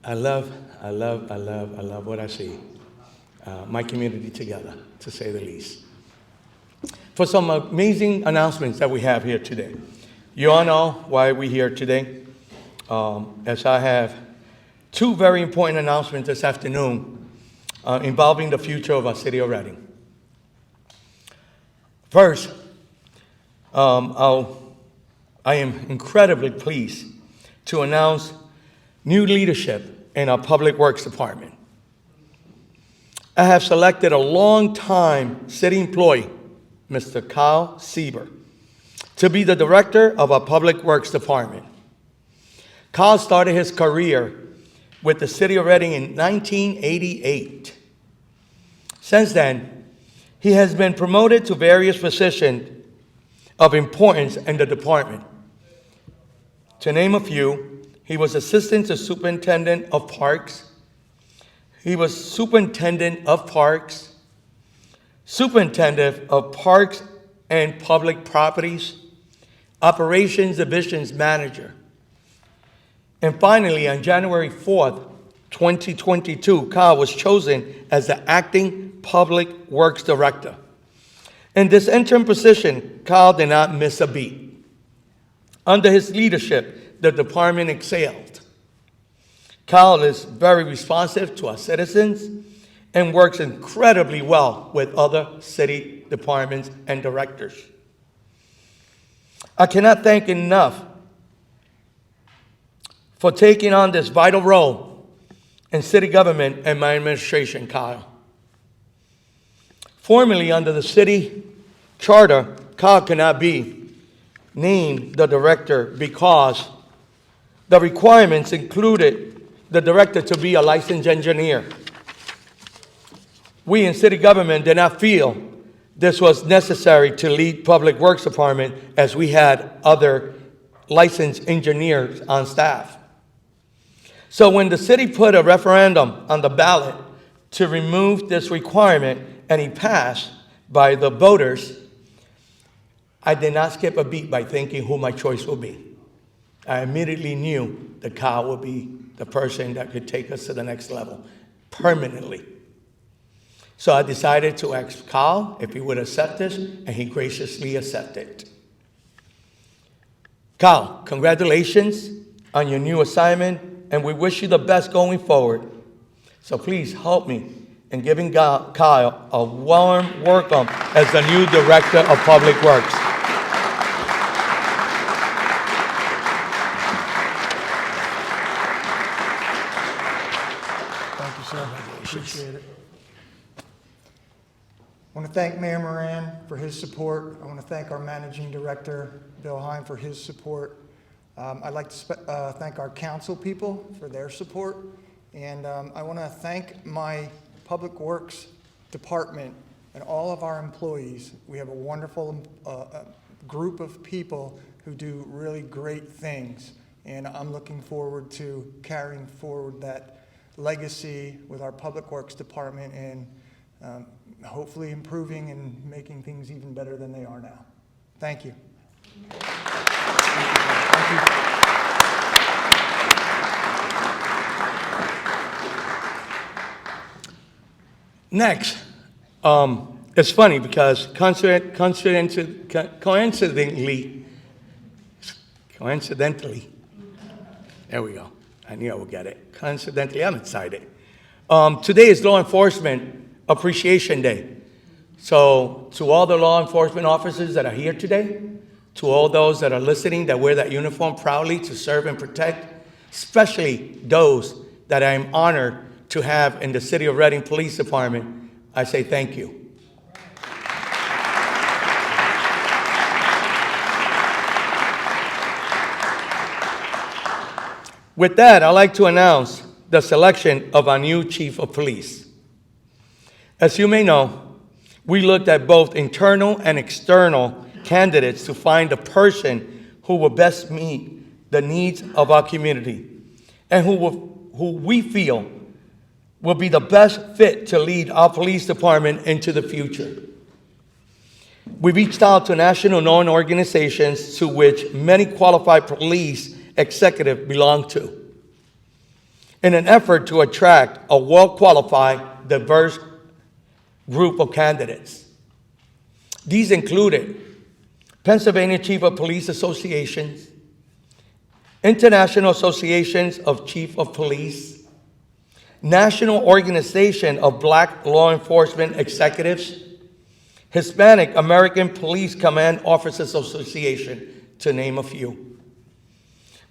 I love what I see. My community together, to say the least. For some amazing announcements that we have here today. You all know why we're here today, as I have two very important announcements this afternoon involving the future of our city of Reading. First, I am incredibly pleased to announce new leadership in our Public Works Department. I have selected a long-time city employee, Mr. Kyle Zeiber, to be the director of our Public Works Department. Kyle started his career with the city of Reading in 1988. Since then, he has been promoted to various positions of importance in the department. To name a few, he was assistant to superintendent of parks. He was superintendent of parks, superintendent of parks and public properties, operations divisions manager. And finally, on January 4th, 2022, Kyle was chosen as the acting Public Works Director. In this interim position, Kyle did not miss a beat. Under his leadership, the department excelled. Kyle is very responsive to our citizens and works incredibly well with other city departments and directors. I cannot thank enough for taking on this vital role in city government and my administration, Kyle. Formerly under the city charter, Kyle cannot be named the director because the requirements included the director to be a licensed engineer. We in city government did not feel this was necessary to lead Public Works Department as we had other licensed engineers on staff. So when the city put a referendum on the ballot to remove this requirement and it passed by the voters, I did not skip a beat by thinking who my choice will be. I immediately knew that Kyle would be the person that could take us to the next level permanently. So I decided to ask Kyle if he would accept this, and he graciously accepted. Kyle, congratulations on your new assignment, and we wish you the best going forward. So please help me in giving Kyle a warm welcome as the new Director of Public Works. Thank you, sir. Appreciate it. I want to thank Mayor Moran for his support. I want to thank our Managing Director, Bill Hine, for his support. I'd like to thank our council people for their support. And I want to thank my Public Works Department and all of our employees. We have a wonderful group of people who do really great things. And I'm looking forward to carrying forward that legacy with our Public Works Department and hopefully improving and making things even better than they are now. Thank you. Thank you. Next, it's funny because coincidentally, there we go. I knew I would get it. Coincidentally, I'm excited. Today is Law Enforcement Appreciation Day. So to all the law enforcement officers that are here today, to all those that are listening that wear that uniform proudly to serve and protect, especially those that I am honored to have in the City of Reading Police Department, I say thank you. With that, I'd like to announce the selection of our new Chief of Police. As you may know, we looked at both internal and external candidates to find the person who will best meet the needs of our community and who we feel will be the best fit to lead our police department into the future. We reached out to national known organizations to which many qualified police executives belong to. in an effort to attract a well-qualified, diverse group of candidates. These included Pennsylvania Chief of Police Associations, International Associations of Chief of Police, National Organization of Black Law Enforcement Executives, Hispanic American Police Command Officers Association, to name a few.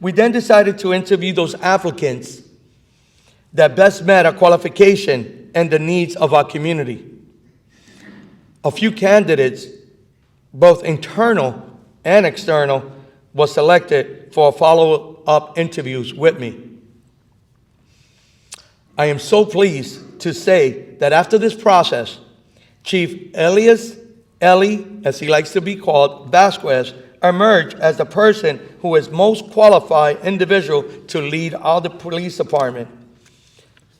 We then decided to interview those applicants that best met our qualification and the needs of our community. A few candidates, both internal and external, were selected for follow-up interviews with me. I am so pleased to say that after this process, Chief Elias, Ellie, as he likes to be called, Vazquez, emerged as the person who is most qualified individual to lead our police department.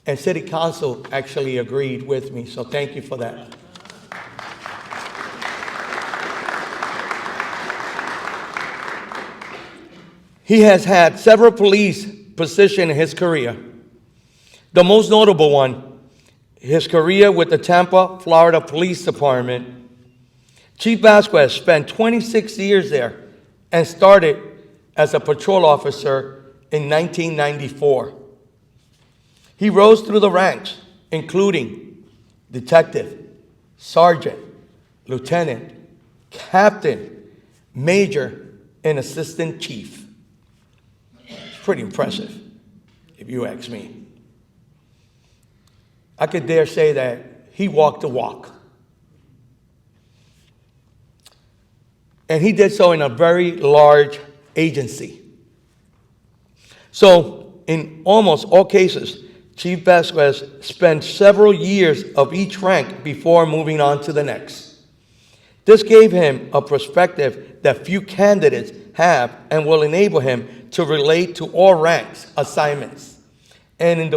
And City Council actually agreed with me, so thank you for that. He has had several police positions in his career. The most notable one, his career with the Tampa, Florida Police Department. Chief Vazquez spent 26 years there and started as a patrol officer in 1994. He rose through the ranks, including detective, sergeant, lieutenant, captain, major, and assistant chief. It's pretty impressive, if you ask me. I could dare say that he walked the walk. And he did so in a very large agency. So, in almost all cases, Chief Vazquez spent several years of each rank before moving on to the next. This gave him a perspective that few candidates have and will enable him to relate to all ranks assignments, and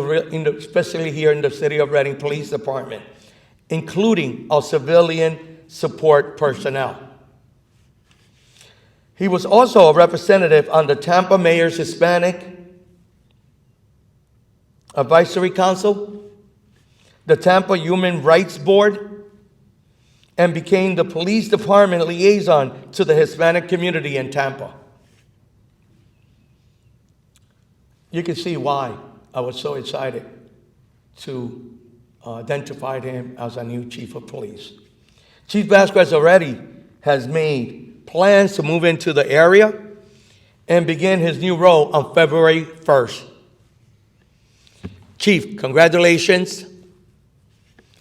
especially here in the City of Reading Police Department, including our civilian support personnel. He was also a representative on the Tampa Mayor's Hispanic Advisory Council, the Tampa Human Rights Board, and became the police department liaison to the Hispanic community in Tampa. You can see why I was so excited to identify him as our new chief of police. Chief Vazquez already has made plans to move into the area and begin his new role on February 1st. Chief, congratulations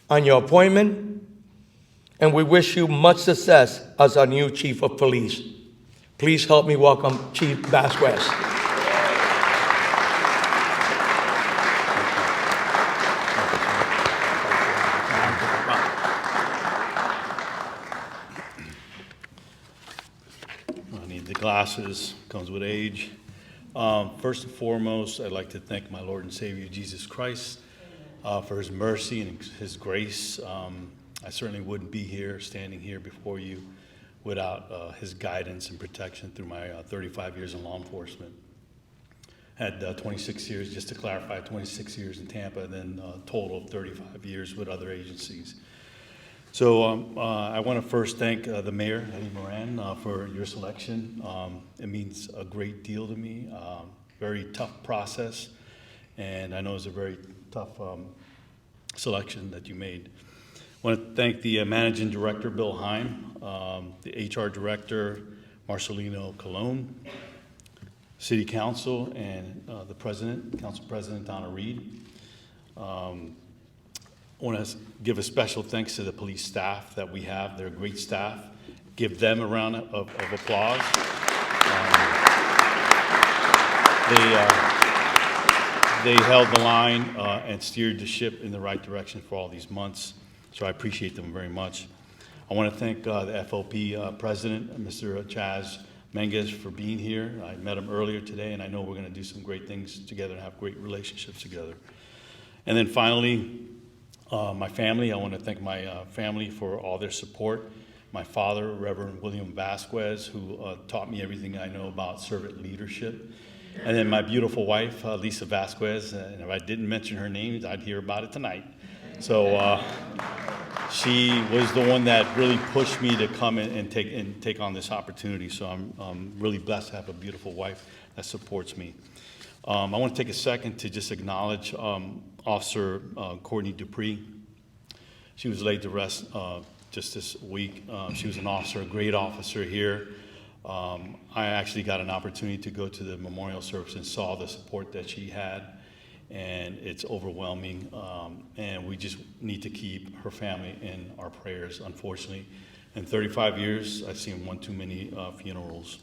on your appointment, and we wish you much success as our new chief of police. Please help me welcome Chief Vazquez. I need the glasses, comes with age. First and foremost, I'd like to thank my Lord and Savior, Jesus Christ, for his mercy and his grace. I certainly wouldn't be here, standing here before you, without his guidance and protection through my 35 years in law enforcement. Had 26 years, just to clarify, 26 years in Tampa, and then a total of 35 years with other agencies. So I want to first thank the mayor, Eddie Moran, for your selection. It means a great deal to me. Very tough process, and I know it's a very tough selection that you made. I want to thank the managing director, Bill Heim, the HR director, Marcelino Colon, city council, and the president, council president, Donna Reed. I want to give a special thanks to the police staff that we have. They're a great staff. Give them a round of applause. They held the line and steered the ship in the right direction for all these months, so I appreciate them very much. I want to thank the FOP president, Mr. Chaz Menges, for being here. I met him earlier today, and I know we're going to do some great things together and have great relationships together. And then finally, my family. I want to thank my family for all their support. My father, Reverend William Vazquez, who taught me everything I know about servant leadership. And then my beautiful wife, Lisa Vazquez, and if I didn't mention her name, I'd hear about it tonight. So she was the one that really pushed me to come in and take on this opportunity. So I'm really blessed to have a beautiful wife that supports me. I want to take a second to just acknowledge Officer Courtney Dupree. She was laid to rest just this week. She was an officer, a great officer here. I actually got an opportunity to go to the memorial service and saw the support that she had, and it's overwhelming. And we just need to keep her family in our prayers. Unfortunately, in 35 years, I've seen one too many funerals.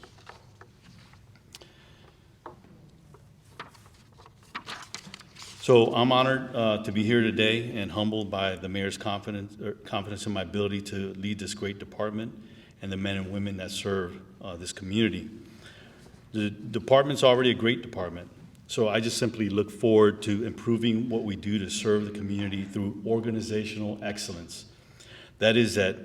So I'm honored to be here today and humbled by the mayor's confidence in my ability to lead this great department and the men and women that serve this community. The department's already a great department, so I just simply look forward to improving what we do to serve the community through organizational excellence. That is that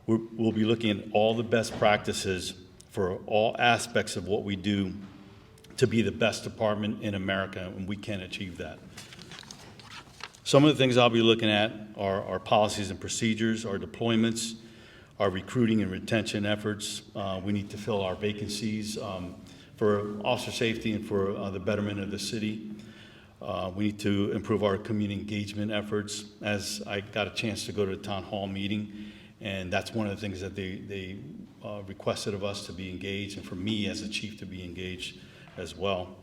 we'll be looking at all the best practices for all aspects of what we do to be the best department in America, and we can achieve that. Some of the things I'll be looking at are our policies and procedures, our deployments, our recruiting and retention efforts. We need to fill our vacancies for officer safety and for the betterment of the city. We need to improve our community engagement efforts. As I got a chance to go to a town hall meeting, and that's one of the things that they requested of us to be engaged, and for me as a chief to be engaged as well.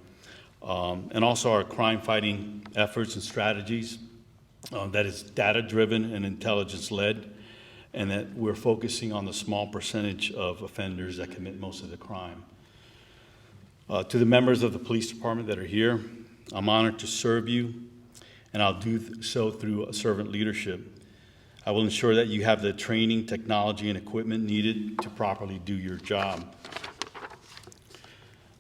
And also our crime-fighting efforts and strategies that is data-driven and intelligence-led, and that we're focusing on the small percentage of offenders that commit most of the crime. To the members of the police department that are here, I'm honored to serve you, and I'll do so through servant leadership. I will ensure that you have the training, technology, and equipment needed to properly do your job.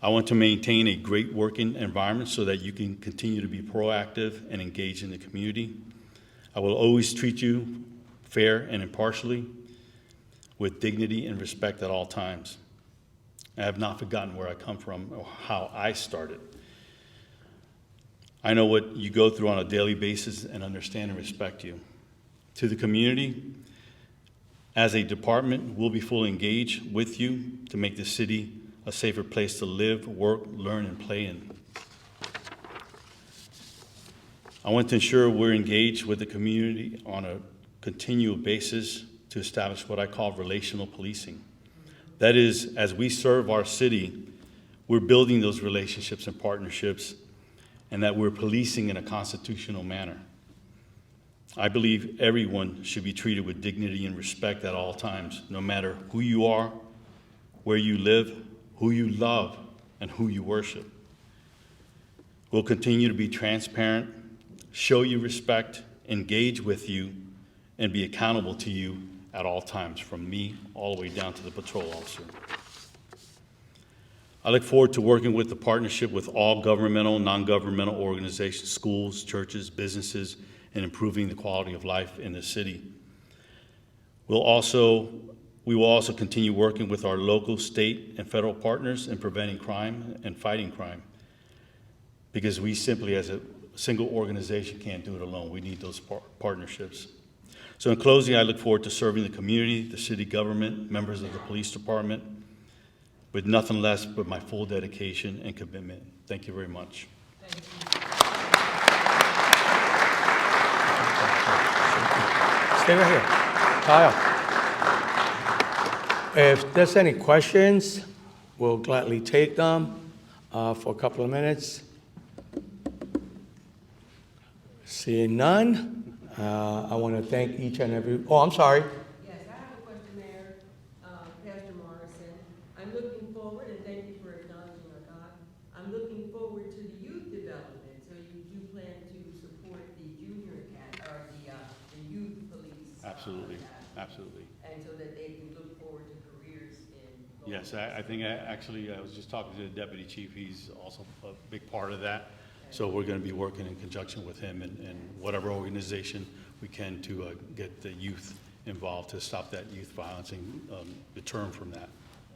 I want to maintain a great working environment so that you can continue to be proactive and engaged in the community. I will always treat you fair and impartially, with dignity and respect at all times. I have not forgotten where I come from or how I started. I know what you go through on a daily basis and understand and respect you. To the community, as a department, we'll be fully engaged with you to make the city a safer place to live, work, learn, and play in. I want to ensure we're engaged with the community on a continual basis to establish what I call relational policing. That is, as we serve our city, we're building those relationships and partnerships, and that we're policing in a constitutional manner. I believe everyone should be treated with dignity and respect at all times, no matter who you are, where you live, who you love, and who you worship. We'll continue to be transparent, show you respect, engage with you, and be accountable to you at all times, from me all the way down to the patrol officer. I look forward to working with the partnership with all governmental, non-governmental organizations, schools, churches, businesses, and improving the quality of life in the city. We will also continue working with our local, state, and federal partners in preventing crime and fighting crime, because we simply, as a single organization, can't do it alone. We need those partnerships. So in closing, I look forward to serving the community, the city government, members of the police department, with nothing less but my full dedication and commitment. Thank you very much. Thank you. Stay right here. Kyle. If there's any questions, we'll gladly take them for a couple of minutes. Seeing none, I want to thank each and every, oh, I'm sorry. Yes, I have a question, Mayor, Pastor Morrison. I'm looking forward, and thank you for acknowledging our God. I'm looking forward to the youth development. So you do plan to support the junior or the youth police? Absolutely, absolutely. And so that they can look forward to careers in. Yes, I think I was just talking to the deputy chief. He's also a big part of that. So we're going to be working in conjunction with him and whatever organization we can to get the youth involved to stop that youth violence and deter them from that.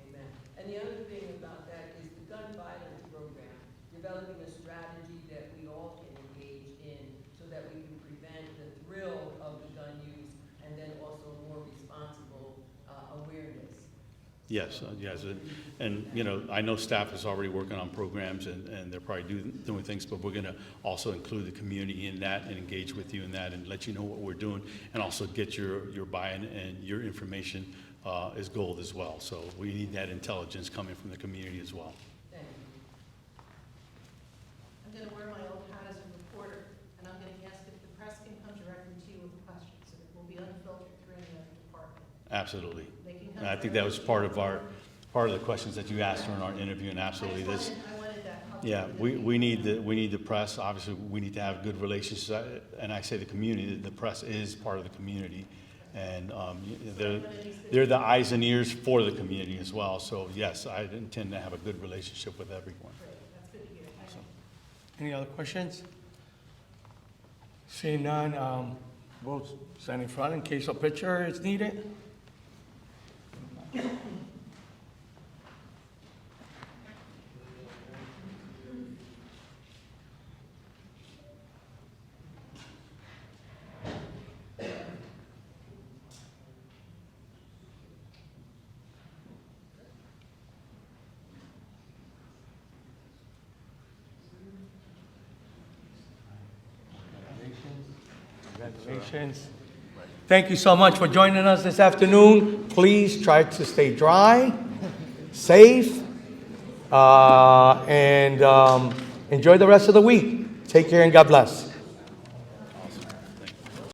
Amen. And the other thing about that is the gun violence program. Yes, yes, and, you know, I know staff is already working on programs, and they're probably doing things, but we're gonna also include the community in that and engage with you in that and let you know what we're doing, and also get your buy-in, and your information is gold as well. So we need that intelligence coming from the community as well. Thank you. I'm going to wear my old hat as a reporter, and I'm going to ask if the press can come directly to you with questions, and it will be unfiltered through any other department. Absolutely. They can come And I think that was part of the questions that you asked during our interview, and absolutely this. I wanted that. Yeah, we need the press. Obviously, we need to have good relations. And I say the community, the press is part of the community. And they're the eyes and ears for the community as well. So yes, I intend to have a good relationship with everyone. Great, that's good to hear. Thank you. Any other questions? Seeing none, we'll stand in front in case a picture is needed. Congratulations. Thank you so much for joining us this afternoon. Please try to stay dry, safe, and enjoy the rest of the week. Take care and God bless.